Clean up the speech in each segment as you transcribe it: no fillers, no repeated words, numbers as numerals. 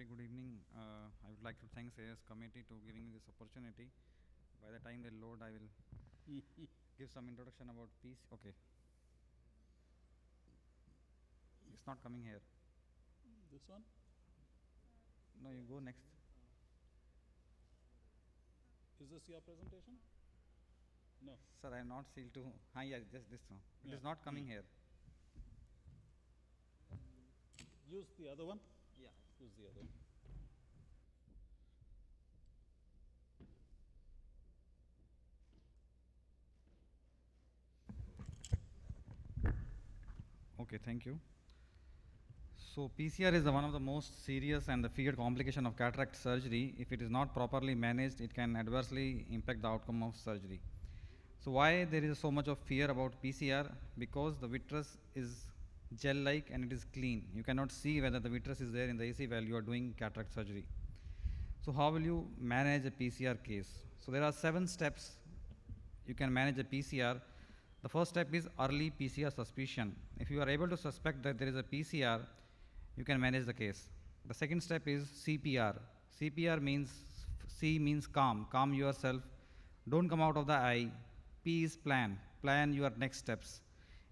good evening. I would like to thank AIS committee to giving me this opportunity. By the time they load, I will give some introduction about PC. Okay. It's not coming here. This one? No, you go next. Is this your presentation? No. Sir, I am not sealed to. Yeah, just this one. It is Yeah. not coming here. Use the other one. Yeah. Use the other one. Okay, thank you. So PCR is one of the most serious and the feared complication of cataract surgery. If it is not properly managed, it can adversely impact the outcome of surgery. So why there is so much of fear about PCR? Because the vitreous is gel-like and it is clean. You cannot see whether the vitreous is there in the AC while you are doing cataract surgery. So how will you manage a PCR case? So there are 7 steps you can manage a PCR. The first step is early PCR suspicion. If you are able to suspect that there is a PCR, you can manage the case. The second step is CPR. CPR means, C means calm, calm yourself. Don't come out of the eye. P is plan, plan your next steps.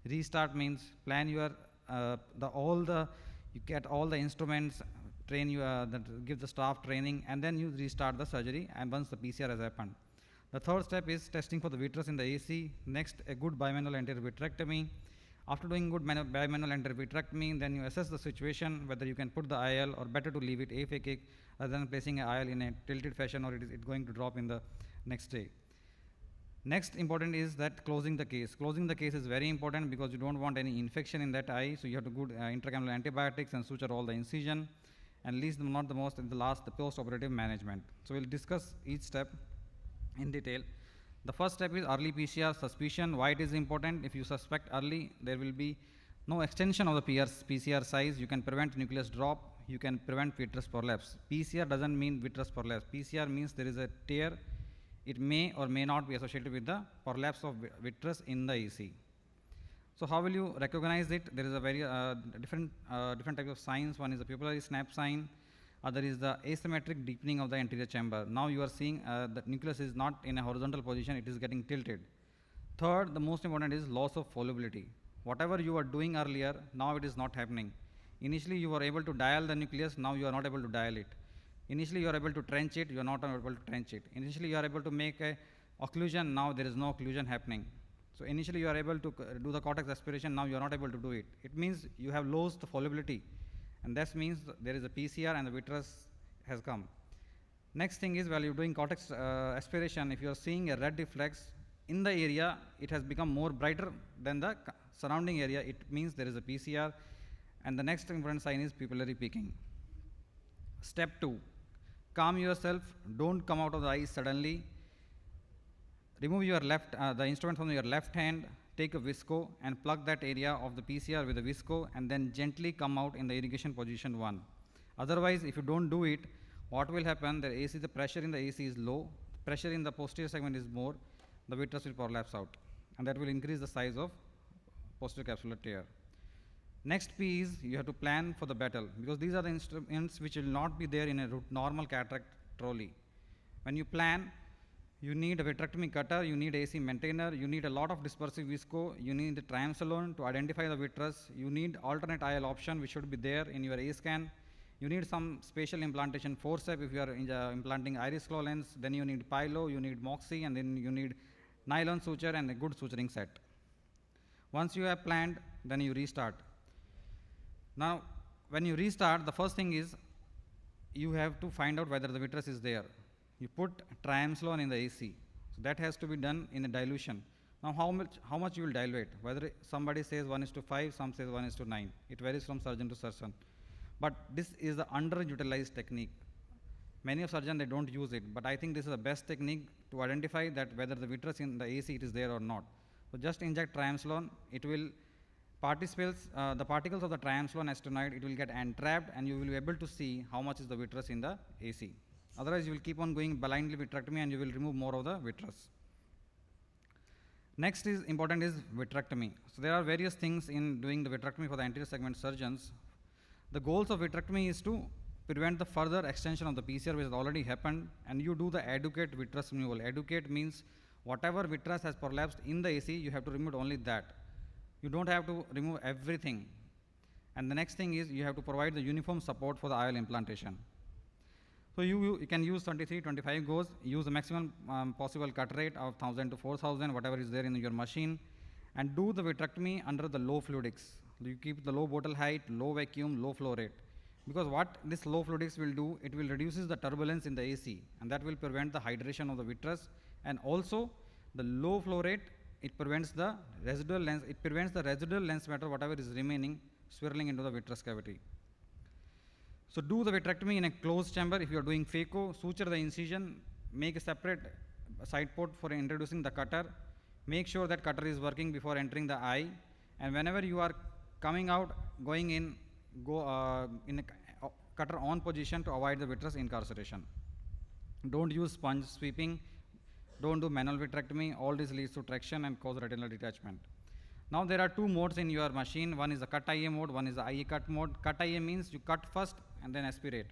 Restart means plan your, you get all the instruments, train you, give the staff training, and then you restart the surgery and once the PCR has happened. The third step is testing for the vitreous in the AC. Next, a good bimanual anterior vitrectomy. After doing good bimanual anterior vitrectomy, then you assess the situation, whether you can put the IL or better to leave it aphakic rather than placing an IL in a tilted fashion or it going to drop in the next day. Next important is that closing the case. Closing the case is very important because you don't want any infection in that eye, so you have to good intracameral antibiotics and suture all the incision. And least not the most, in the last, the post-operative management. So we'll discuss each step in detail. The first step is early PCR suspicion. Why it is important? If you suspect early, there will be no extension of the PCR size. You can prevent nucleus drop. You can prevent vitreous prolapse. PCR doesn't mean vitreous prolapse. PCR means there is a tear. It may or may not be associated with the prolapse of vitreous in the AC. So how will you recognize it? There is a very different type of signs. One is the pupillary snap sign. Other is the asymmetric deepening of the anterior chamber. Now you are seeing the nucleus is not in a horizontal position, it is getting tilted. Third, the most important is loss of followability. Whatever you were doing earlier, now it is not happening. Initially you were able to dial the nucleus, now you are not able to dial it. Initially you are able to trench it, you are not able to trench it. Initially you are able to make a occlusion, now there is no occlusion happening. So initially you are able to do the cortex aspiration, now you are not able to do it. It means you have lost the followability. And that means there is a PCR and the vitreous has come. Next thing is while you're doing cortex aspiration, if you are seeing a red reflex in the area, it has become more brighter than the surrounding area. It means there is a PCR. And the next important sign is pupillary peaking. Step 2, calm yourself. Don't come out of the eyes suddenly. Remove your the instrument from your left hand. Take a visco and plug that area of the PCR with a visco and then gently come out in the irrigation position 1. Otherwise, if you don't do it, what will happen? The pressure in the AC is low, pressure in the posterior segment is more, the vitreous will prolapse out, and that will increase the size of posterior capsular tear. Next P is you have to plan for the battle, because these are the instruments which will not be there in a normal cataract trolley. When you plan, you need a vitrectomy cutter, you need AC maintainer, you need a lot of dispersive visco, you need the triamcinolone to identify the vitreous, you need alternate IL option which should be there in your A-scan, you need some spatial implantation forceps if you are implanting iris claw lens, then you need pylo, you need moxie, and then you need nylon suture and a good suturing set. Once you have planned, then you restart. Now, when you restart, the first thing is you have to find out whether the vitreous is there. You put triamcinolone in the AC. So that has to be done in a dilution. Now how much you will dilute? Whether somebody says 1:5, some says 1:9. It varies from surgeon to surgeon. But this is the underutilized technique. Many of surgeons, they don't use it, but I think this is the best technique to identify that whether the vitreous in the AC it is there or not. So just inject triamcinolone. It will the particles of the triamcinolone acetonide, it will get entrapped and you will be able to see how much is the vitreous in the AC. Otherwise, you will keep on going blindly vitrectomy and you will remove more of the vitreous. Next is important is vitrectomy. So there are various things in doing the vitrectomy for the anterior segment surgeons. The goals of vitrectomy is to prevent the further extension of the PCR which has already happened, and you do the adequate vitreous removal. Adequate means whatever vitreous has prolapsed in the AC, you have to remove only that. You don't have to remove everything. And the next thing is you have to provide the uniform support for the IOL implantation. So you can use 23, 25 gauge, use the maximum possible cut rate of 1000 to 4000, whatever is there in your machine, and do the vitrectomy under the low fluidics. You keep the low bottle height, low vacuum, low flow rate. Because what this low fluidics will do, it will reduces the turbulence in the AC, and that will prevent the hydration of the vitreous, and also the low flow rate, it prevents the residual lens matter, whatever is remaining, swirling into the vitreous cavity. So do the vitrectomy in a closed chamber. If you are doing phaco, suture the incision, make a separate side port for introducing the cutter. Make sure that cutter is working before entering the eye, and whenever you are coming out, going in, go in a cutter on position to avoid the vitreous incarceration. Don't use sponge sweeping, don't do manual vitrectomy. All this leads to traction and cause retinal detachment. Now there are two modes in your machine. One is the cut IA mode, one is the IA cut mode. Cut IA means you cut first and then aspirate.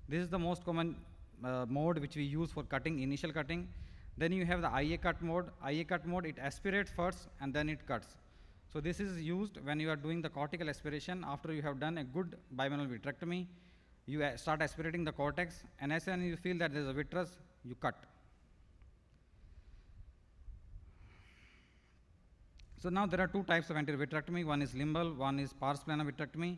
This is the most common mode which we use for cutting, initial cutting. Then you have the IA cut mode. IA cut mode, it aspirates first and then it cuts. So this is used when you are doing the cortical aspiration. After you have done a good bimanual vitrectomy, you start aspirating the cortex, and as soon as you feel that there is a vitreous, you cut. So now there are two types of anterior vitrectomy. One is limbal, one is pars plana vitrectomy.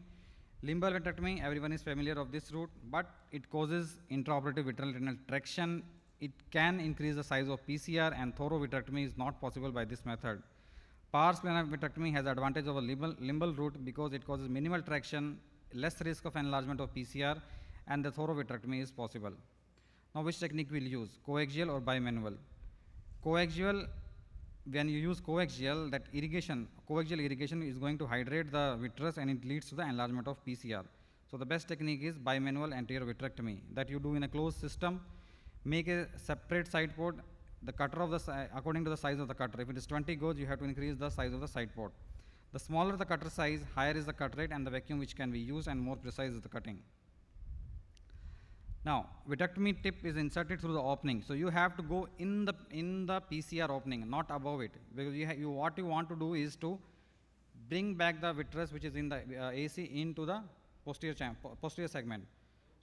Limbal vitrectomy, everyone is familiar of this route, but it causes intraoperative vitreal retinal traction. It can increase the size of PCR, and thorough vitrectomy is not possible by this method. Pars plana vitrectomy has advantage over limbal route because it causes minimal traction, less risk of enlargement of PCR, and the thorough vitrectomy is possible. Now which technique we'll use, coaxial or bimanual? Coaxial, when you use coaxial, that coaxial irrigation is going to hydrate the vitreous and it leads to the enlargement of PCR. So the best technique is bimanual anterior vitrectomy that you do in a closed system. Make a separate side port, the cutter of the according to the size of the cutter. If it is 20 gauge, you have to increase the size of the side port. The smaller the cutter size, higher is the cut rate and the vacuum which can be used, and more precise is the cutting. Now, vitrectomy tip is inserted through the opening. So you have to go in the PCR opening, not above it. Because what you want to do is to bring back the vitreous which is in the AC into the posterior segment.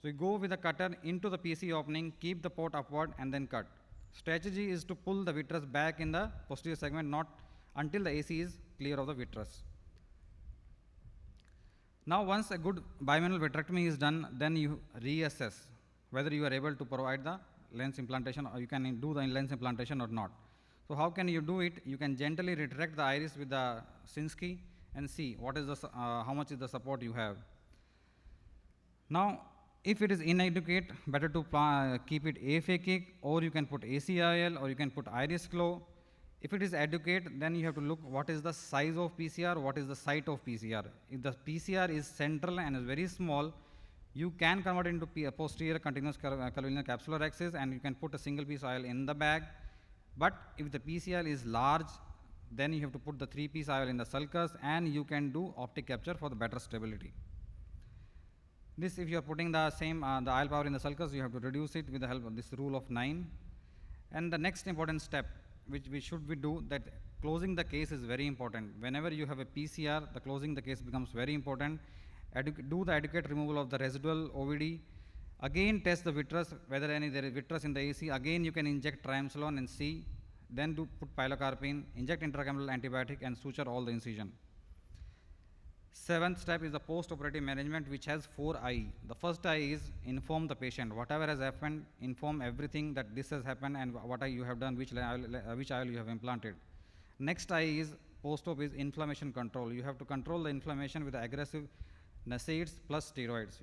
So you go with the cutter into the PC opening, keep the port upward and then cut. Strategy is to pull the vitreous back in the posterior segment, not until the AC is clear of the vitreous. Now once a good bimanual vitrectomy is done, then you reassess whether you are able to provide the lens implantation, or you can do the lens implantation or not. So how can you do it? You can gently retract the iris with the Sinski and see what is the how much is the support you have. Now if it is inadequate, better to keep it aphakic, or you can put ACIL, or you can put iris glow. If it is adequate, then you have to look what is the size of PCR, what is the site of PCR. If the PCR is central and is very small, you can convert it into posterior continuous curvilinear capsular axis, and you can put a single piece IOL in the bag. But if the PCR is large, then you have to put the 3-piece IOL in the sulcus, and you can do optic capture for the better stability. This, if you are putting the same the IOL power in the sulcus, you have to reduce it with the help of this rule of 9. And the next important step which we should do, that closing the case is very important. Whenever you have a PCR, the closing the case becomes very important. Do the adequate removal of the residual OVD. Again test the vitreous, whether there is vitreous in the AC. Again you can inject triamcinolone and see. Then put pilocarpine, inject intracameral antibiotic and suture all the incision. 7th step is the post-operative management, which has 4 I. The first I is inform the patient. Whatever has happened, inform everything that this has happened and what you have done, which IOL you have implanted. Next I is post-op is inflammation control. You have to control the inflammation with the aggressive NSAIDs plus steroids.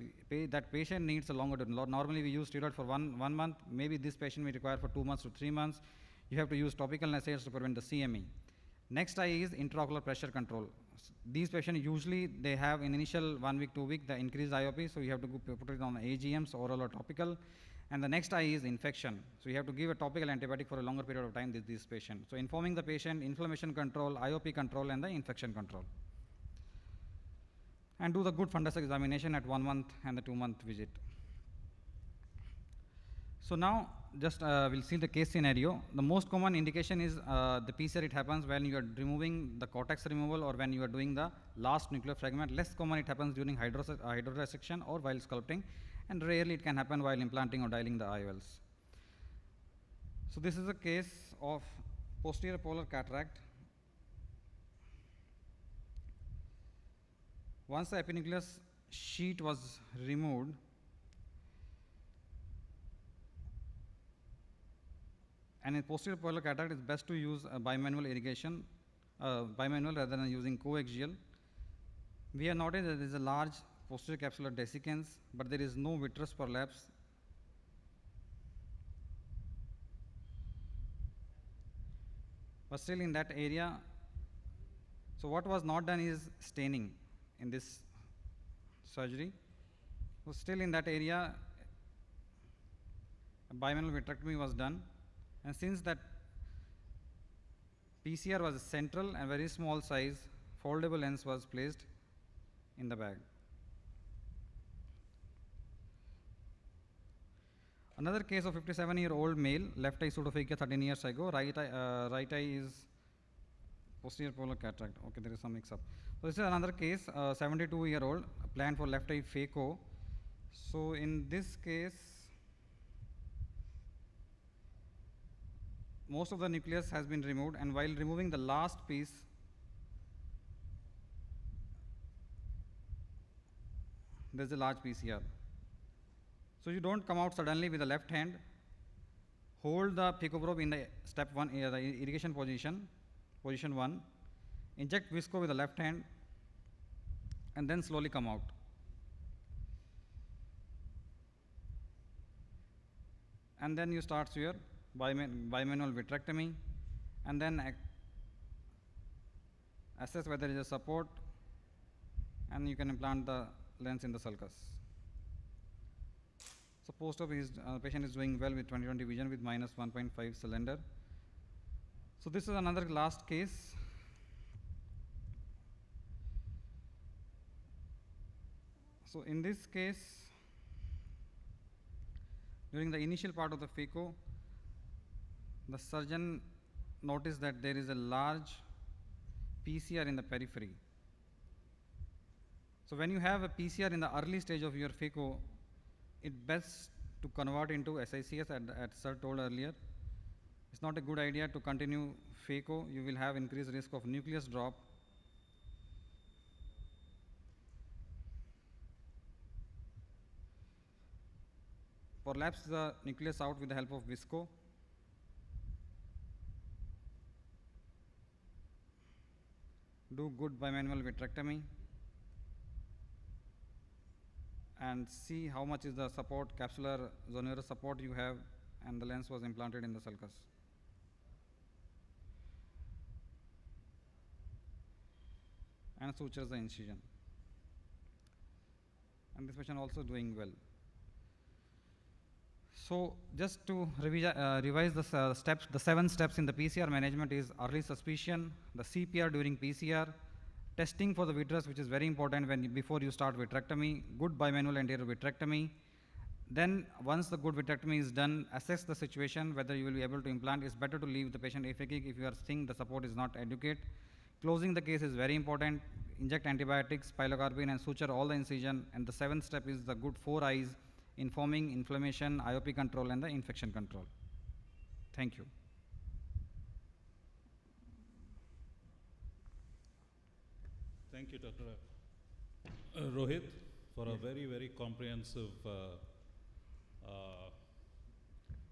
That patient needs a longer dose. Normally we use steroid for one month. Maybe this patient may require for 2 months to 3 months. You have to use topical NSAIDs to prevent the CME. Next I is intraocular pressure control. These patients usually they have in initial 1 week, 2 week the increased IOP, so you have to put it on AGMs, oral or topical. And the next I is infection. So you have to give a topical antibiotic for a longer period of time this patient. So informing the patient, inflammation control, IOP control and the infection control. And do the good fundus examination at 1 month and the 2 month visit. So now, just we'll see the case scenario. The most common indication is the PCR. It happens when you are removing the cortex removal or when you are doing the last nuclear fragment. Less common it happens during hydrodissection or while sculpting, and rarely it can happen while implanting or dialing the IOLs. So this is a case of posterior polar cataract. Once the epinucleus sheet was removed, and in posterior polar cataract, it's best to use bimanual irrigation, bimanual rather than using coaxial. We have noticed that there is a large posterior capsular desiccans, but there is no vitreous prolapse. But still in that area, so what was not done is staining in this surgery. So still in that area, a bimanual vitrectomy was done, and since that PCR was central and very small size, foldable lens was placed in the bag. Another case of 57-year-old male, left eye pseudophakia 13 years ago, right eye is posterior polar cataract. Okay, there is some mix up. So this is another case, 72-year-old, planned for left eye phaco. So in this case, most of the nucleus has been removed, and while removing the last piece, there is a large PCR. So you don't come out suddenly with the left hand. Hold the phacoprobe in the step 1, the irrigation position 1. Inject visco with the left hand, and then slowly come out. And then you start your bimanual vitrectomy, and then assess whether there is a support, and you can implant the lens in the sulcus. So post-op patient is doing well with 20/20 vision with minus 1.5 cylinder. So this is another last case. So in this case, during the initial part of the phaco, the surgeon noticed that there is a large PCR in the periphery. So when you have a PCR in the early stage of your phaco, it's best to convert into SICS, as sir told earlier. It's not a good idea to continue phaco. You will have increased risk of nucleus drop. Prolapse the nucleus out with the help of visco. Do good bimanual vitrectomy and see how much is the support, capsular zonular support you have, and the lens was implanted in the sulcus. And sutures the incision. And this patient also doing well. So just to revise the steps, the 7 steps in the PCR management is early suspicion, the CPR during PCR, testing for the vitreous, which is very important before you start vitrectomy, good bimanual anterior vitrectomy. Then once the good vitrectomy is done, assess the situation, whether you will be able to implant. It's better to leave the patient aphakic if you are seeing the support is not adequate. Closing the case is very important. Inject antibiotics, pilocarpine, and suture all the incision. And the 7th step is the good 4 eyes, informing, inflammation, IOP control, and the infection control. Thank you. Thank you, Dr. Rohit, for a very, very comprehensive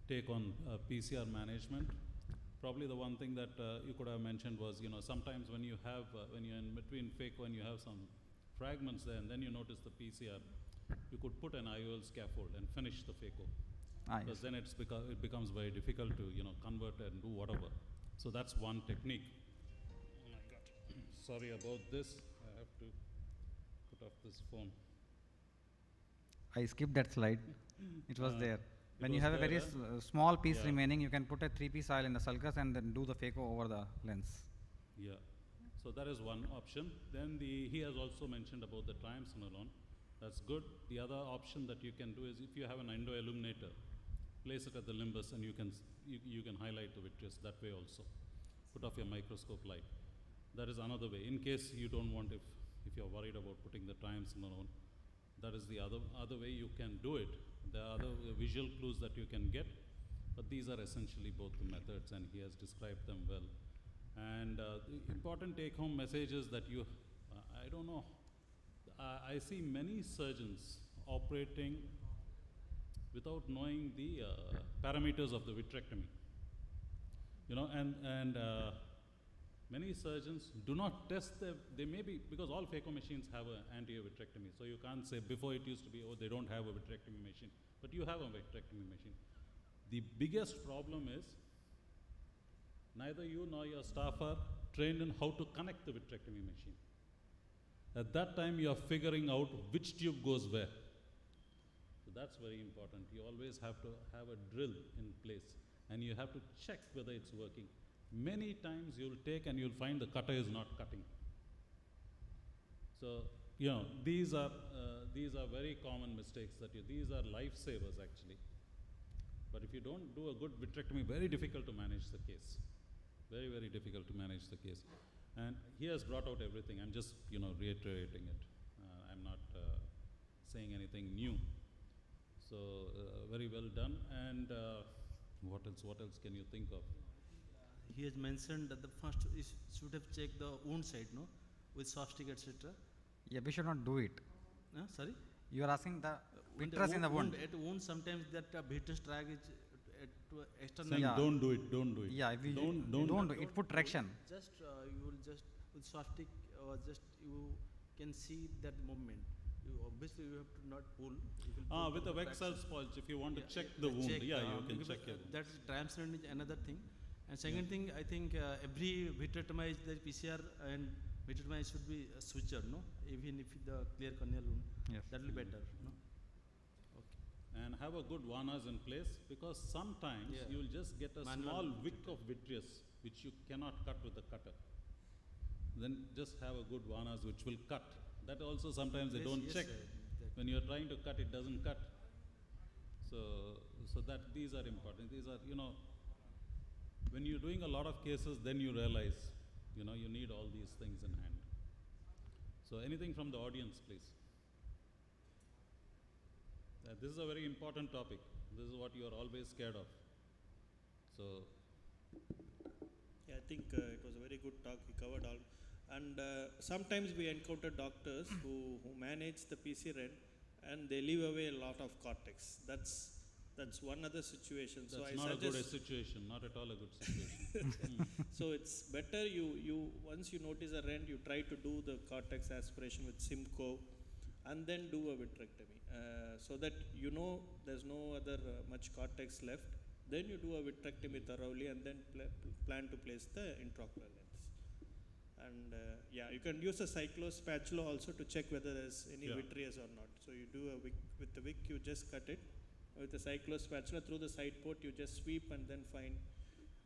take on PCR management. Probably the one thing that you could have mentioned was, sometimes when you have, when you're in between phaco and you have some fragments there, and then you notice the PCR, you could put an IOL scaffold and finish the phaco. Because then it becomes very difficult to, convert and do whatever. So that's one technique. Oh my God. Sorry about this. I have to put off this phone. I skipped that slide. It was there. When you have a very small piece remaining, you can put a 3-piece IOL in the sulcus and then do the phaco over the lens. Yeah. So that is one option. Then he has also mentioned about the triamcinolone. That's good. The other option that you can do is if you have an endoilluminator, place it at the limbus, and you can highlight the vitreous that way also. Put off your microscope light. That is another way. In case you don't want, if you're worried about putting the triamcinolone, that is the other way you can do it. There are other visual clues that you can get, but these are essentially both the methods, and he has described them well. And the important take-home message is that I don't know, I see many surgeons operating without knowing the parameters of the vitrectomy. You know, and many surgeons do not test they may be, because all phaco machines have an anterior vitrectomy, so you can't say before it used to be, oh, they don't have a vitrectomy machine, but you have a vitrectomy machine. The biggest problem is neither you nor your staff are trained in how to connect the vitrectomy machine. At that time, you are figuring out which tube goes where. So that's very important. You always have to have a drill in place, and you have to check whether it's working. Many times you'll take and you'll find the cutter is not cutting. So, you know, these are very common mistakes these are lifesavers actually. But if you don't do a good vitrectomy, very difficult to manage the case. Very, very difficult to manage the case. And he has brought out everything. I'm just, you know, reiterating it. I'm not saying anything new. So, very well done. And what else can you think of? He has mentioned that the first is should have checked the wound side, no, with soft stick, etc. Yeah, we should not do it. Sorry? You are asking the When vitreous in the wound. At wound, sometimes that vitreous track is to external. Saying Yeah. don't do it, don't do it. Yeah, if we don't don't do it, it put traction. Just you will just with soft stick, just you can see that movement. Obviously, you have to not pull. You will pull With the a Vexel traction. spulge, if you want to Yeah, check the wound, check, you can because, check it. That is triamcinolone is another thing. And second thing, I think every vitrectomy, the PCR and vitrectomy should be switched, no? Even if the clear corneal wound, Yes. that will be better, no? Okay. And have a good vanas in place, because sometimes Yeah. you will just get a Manual small wick of vitreous which you cannot cut with the cutter. Then just have a good vanas which will cut. That also sometimes they Yes, don't yes, check. sir, When you're trying to cut, it doesn't cut. So that these are important. These are, you know, when you're doing a lot of cases, then you realize, you know, you need all these things in hand. So anything from the audience, please. This is a very important topic. This is what you are always scared of. So, Yeah, I think it was a very good talk. He covered all. And sometimes we encounter doctors who manage the PC rent and they leave away a lot of cortex. That's one other situation. that's so I not a good suggest situation, not at all a good situation. so it's better you once you notice a rent, you try to do the cortex aspiration with Simcoe and then do a vitrectomy so that you know there's no other much cortex left. Then you do a vitrectomy thoroughly and then plan to place the intraocular lens. And yeah, you can use a cyclospatula also to check whether there's any vitreous or not. So you do a wick, with the wick you just cut it. With the cyclospatula through the side port you just sweep and then find.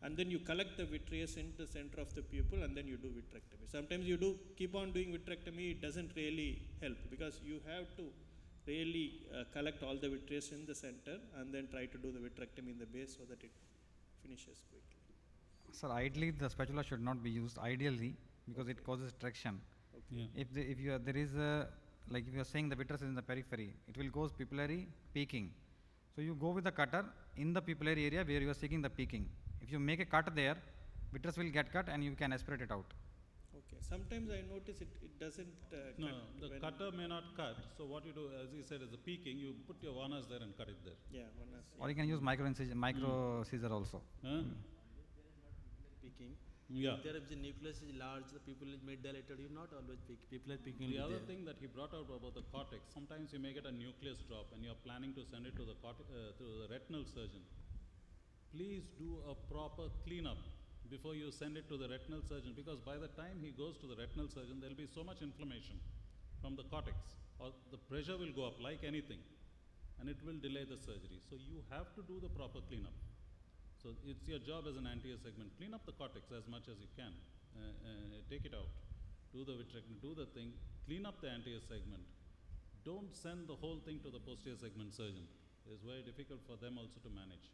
And then you collect the vitreous into the center of the pupil and then you do vitrectomy. Sometimes you do keep on doing vitrectomy, it doesn't really help because you have to really collect all the vitreous in the center and then try to do the vitrectomy in the base so that it finishes quickly. Sir, ideally the spatula should not be used ideally because it causes traction. Yeah. If there is a, like if you are saying the vitreous is in the periphery, it will cause pupillary peaking. So you go with the cutter in the pupillary area where you are seeking the peaking. If you make a cut there, vitreous will get cut and you can aspirate it out. Okay. Sometimes I notice it doesn't No, cut. the when- cutter may not cut. So what you do, as he said, is the peaking. You put your vanas there and cut it there. Yeah, one has Or you can use micro scissor also. Huh? Peaking. Yeah. If there is the nucleus is large, the pupil is mid dilated, you not always peak. People are peaking. The will be other there. thing that he brought out about the cortex, sometimes you may get a nucleus drop and you're planning to send it to the retinal surgeon. Please do a proper cleanup before you send it to the retinal surgeon, because by the time he goes to the retinal surgeon, there'll be so much inflammation from the cortex, or the pressure will go up like anything, and it will delay the surgery. So you have to do the proper cleanup. So it's your job as an anterior segment. Clean up the cortex as much as you can. Take it out. Do the vitrectomy, do the thing. Clean up the anterior segment. Don't send the whole thing to the posterior segment surgeon. It's very difficult for them also to manage.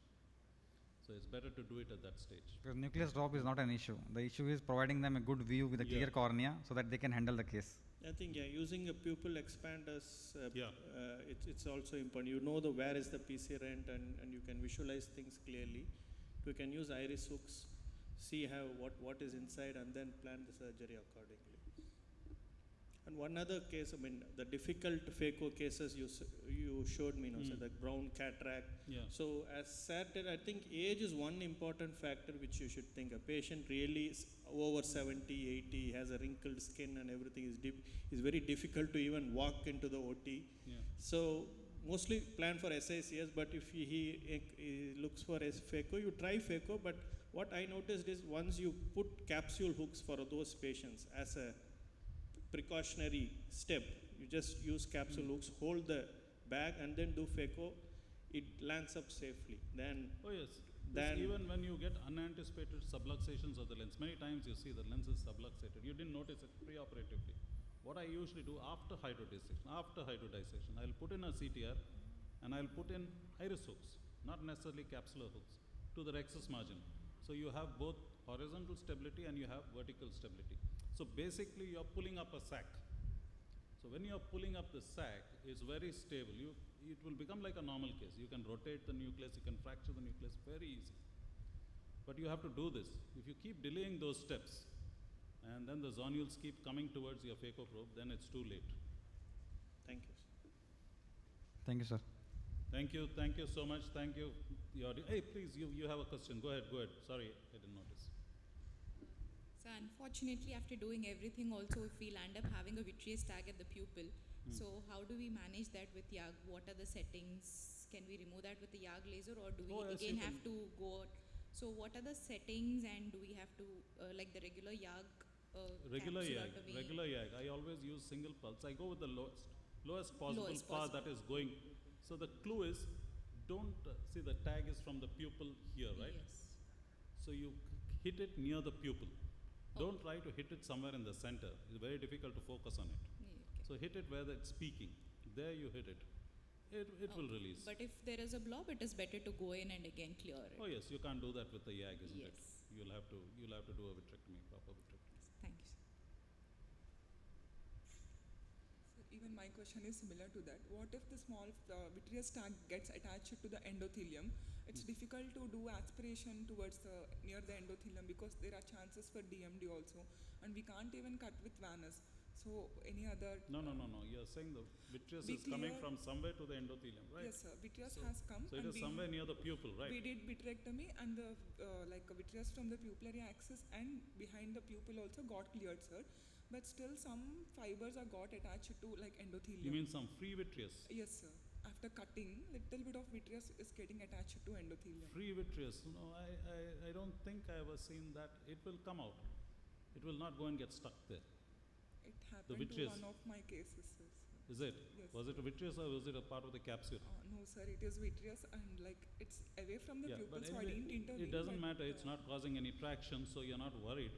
So it's better to do it at that stage. Because nucleus drop is not an issue. The issue is providing them a good view with a clear Yeah. cornea so that they can handle the case. I think using a pupil expanders, Yeah. it's also important. You know where is the PC rent and you can visualize things clearly. You can use iris hooks, see what is inside, and then plan the surgery accordingly. And one other case, I mean, the difficult phaco cases you showed me, so the brown cataract. Yeah. So as said, I think age is one important factor which you should think. A patient really is over 70, 80, has a wrinkled skin and everything is very difficult to even walk into the OT. Yeah. So mostly plan for SICS, but if he looks for phaco, you try phaco. But what I noticed is once you put capsule hooks for those patients as a precautionary step, you just use capsule hooks, hold the bag, and then do phaco. It lands up safely. Then Oh yes. Then- Even when you get unanticipated subluxations of the lens, many times you see the lens is subluxated. You didn't notice it preoperatively. What I usually do after hydrodissection, I'll put in a CTR and I'll put in iris hooks, not necessarily capsular hooks, to the rexus margin. So you have both horizontal stability and you have vertical stability. So basically you're pulling up a sac. So when you're pulling up the sac, it's very stable. It will become like a normal case. You can rotate the nucleus, you can fracture the nucleus, very easy. But you have to do this. If you keep delaying those steps, and then the zonules keep coming towards your phaco probe, then it's too late. thank you. Thank you, sir. Thank you so much. Thank you. Hey, please, you have a question. Go ahead. Sorry, I didn't notice. So unfortunately, after doing everything also, if we'll end up having a vitreous tag at the pupil, so how do we manage that with YAG? What are the settings? Can we remove that with the YAG laser, or do we Oh, yes, again you have can. to go out? So what are the settings, and do we have to, like the regular YAG Regular capsulotomy? YAG. I always use single pulse. I go with the lowest possible Lowest power possible. that is going. So the clue is, don't see the tag is from the pupil here, right? Yes. So you hit it near the pupil. Oh. Don't try to hit it somewhere in the center. It's very difficult to focus on it. Yeah, okay. So hit it where it's peaking. There you hit it. It will Okay. release. But if there is a blob, it is better to go in and again clear it. Oh yes, you can't do that with the YAG, isn't it? Yes. You'll have to do a vitrectomy, proper vitrectomy. Thank you, sir. So even my question is similar to that. What if the small vitreous tag gets attached to the endothelium? It's difficult to do aspiration towards near the endothelium because there are chances for DMD also, and we can't even cut with Vanus. So any other? No. You're saying the vitreous Be is coming clear. from somewhere to the endothelium, right? Yes, sir. Vitreous So- has come. So it and is somewhere near the pupil, right? We did vitrectomy, and the vitreous from the pupillary axis and behind the pupil also got cleared, sir. But still, some fibers are got attached to like endothelium. You mean some free vitreous? Yes, sir. After cutting, little bit of vitreous is getting attached to endothelium. Free vitreous? No, I don't think I ever seen that. It will come out. It will not go and get stuck there. It happened to vitreous. one of my cases, sir. Is it? Yes. Was it a vitreous or was it a part of the capsule? No, sir. It is vitreous, and like it's away from the Yeah, pupil, but so I anyway, didn't intervene. it doesn't but, matter. It's not causing any traction, so you're not worried.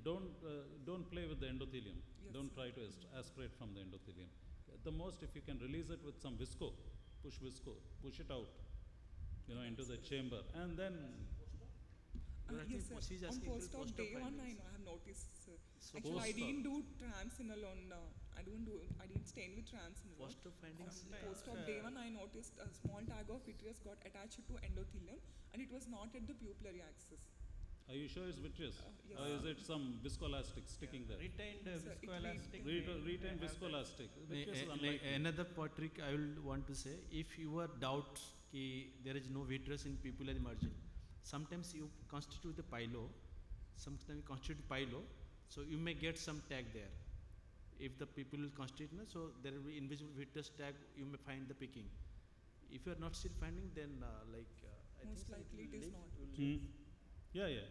Don't play with the endothelium. Yes, Don't sir. try to aspirate from the endothelium. At the most, if you can release it with some visco, push it out, into the chamber, and then But I think yes, sir. she's On asking post-op post-op day one, I findings. know, I have noticed, sir. So Actually, I post-op. didn't do transinal on. I didn't stain with transinal. Post-op findings. Post-op day one, I noticed a small tag of vitreous got attached to endothelium, and it was not at the pupillary axis. are you sure it's vitreous? Yes. Or is it some viscoelastic sticking there? Retained Sir, it viscoelastic. Retain viscoelastic. Vitreous is unlikely. Another trick I will want to say, if you are doubt ki there is no vitreous in pupillary margin, sometimes you constitute the pylo, so you may get some tag there. If the pupil will constitute, so there will be invisible vitreous tag, you may find the picking. If you are not still finding, then I Most think likely will it is leave, not. will leave. Yeah.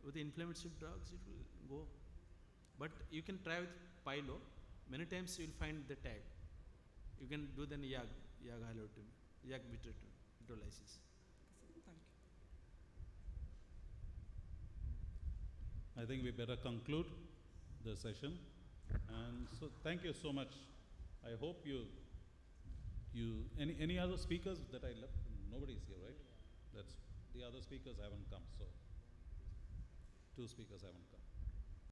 With the inflammatory drugs, it will go. But you can try with pylo. Many times you will find the tag. You can do then YAG hyalotomy, YAG vitrectolysis. Thank you. I think we better conclude the session. And so thank you so much. I hope you Any other speakers that I left? Nobody's here, right? That's the other speakers haven't come. So 2 speakers haven't come.